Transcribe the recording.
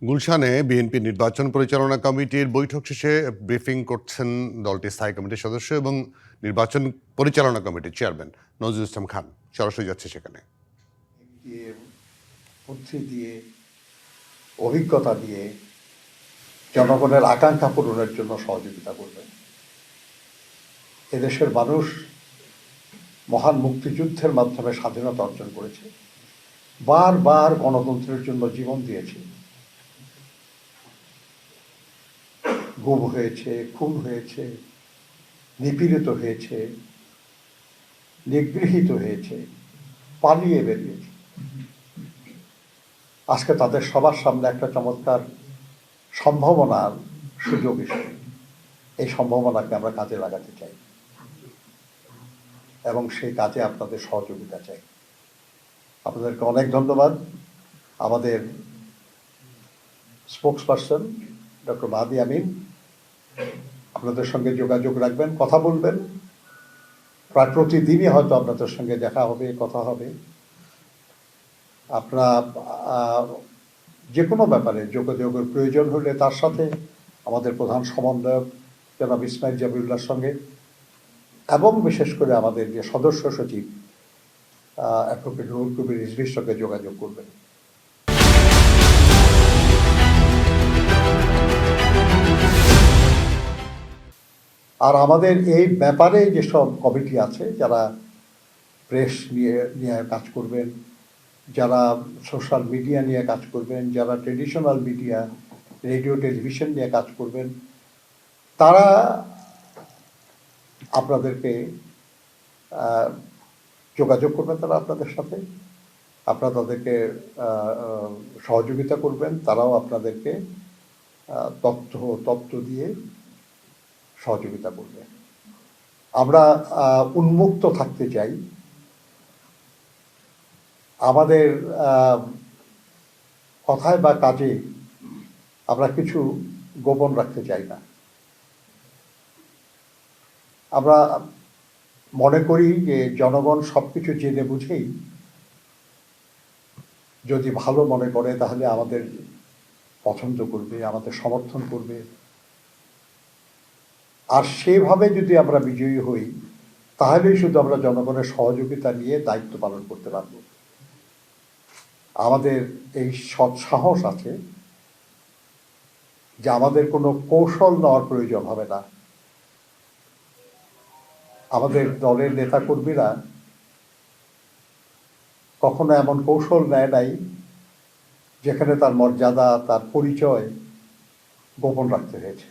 গুলশানে বিএনপি নির্বাচন পরিচালনা কমিটির বৈঠক শেষে ব্রিফিং করছেন দলটির স্থায়ী কমিটির সদস্য এবং নির্বাচন পরিচালনা কমিটির চেয়ারম্যান নজরুল ইসলাম খান সরাসরি যাচ্ছে সেখানে। বুদ্ধি দিয়ে, অভিজ্ঞতা দিয়ে জনগণের আকাঙ্ক্ষা পূরণের জন্য সহযোগিতা করবেন। এদেশের মানুষ মহান মুক্তিযুদ্ধের মাধ্যমে স্বাধীনতা অর্জন করেছে, বারবার গণতন্ত্রের জন্য জীবন দিয়েছে। গুম হয়েছে, খুন হয়েছে, নিপীড়িত হয়েছে, নিগৃহীত হয়েছে, পালিয়ে বেরিয়েছে। আজকে তাদের সবার সামনে একটা চমৎকার সম্ভাবনার সুযোগ এসেছে। এই সম্ভাবনাকে আমরা কাজে লাগাতে চাই এবং সেই কাজে আপনাদের সহযোগিতা চাই। আপনাদেরকে অনেক ধন্যবাদ। আমাদের স্পোকসপারসন ডক্টর মাহাদি আমিন আপনাদের সঙ্গে যোগাযোগ রাখবেন, কথা বলবেন। প্রায় প্রতিদিনই হয়তো আপনাদের সঙ্গে দেখা হবে, কথা হবে। আপনারা যে কোনো ব্যাপারে যোগাযোগের প্রয়োজন হলে তার সাথে আমাদের প্রধান সমন্বয়ক জনাব ইসমাইল জাবিউল্লাহর সঙ্গে এবং বিশেষ করে আমাদের যে সদস্য সচিব অ্যাডভোকেট রুহুল কবির রিজভীর সঙ্গে যোগাযোগ করবেন। আর আমাদের এই ব্যাপারে যেসব কমিটি আছে, যারা প্রেস নিয়ে কাজ করবেন, যারা সোশ্যাল মিডিয়া নিয়ে কাজ করবেন, যারা ট্রেডিশনাল মিডিয়া রেডিও টেলিভিশন নিয়ে কাজ করবেন, তারা আপনাদেরকে যোগাযোগ করবেন, তারা আপনাদের সাথে, আপনারা তাদেরকে সহযোগিতা করবেন, তারাও আপনাদেরকে তথ্য দিয়ে সহযোগিতা করবে। আমরা উন্মুক্ত থাকতে চাই, আমাদের কথায় বা কাজে আমরা কিছু গোপন রাখতে চাই না। আমরা মনে করি যে জনগণ সব কিছু জেনে বুঝেই যদি ভালো মনে করে তাহলে আমাদের পছন্দ করবে, আমাদের সমর্থন করবে। আর সেভাবে যদি আমরা বিজয়ী হই তাহলেই শুধু আমরা জনগণের সহযোগিতা নিয়ে দায়িত্ব পালন করতে পারব। আমাদের এই সৎসাহস আছে যে আমাদের কোনো কৌশল নেওয়ার প্রয়োজন হবে না। আমাদের দলের নেতাকর্মীরা কখনো এমন কৌশল নেয় নাই যেখানে তার মর্যাদা, তার পরিচয় গোপন রাখতে হয়েছে।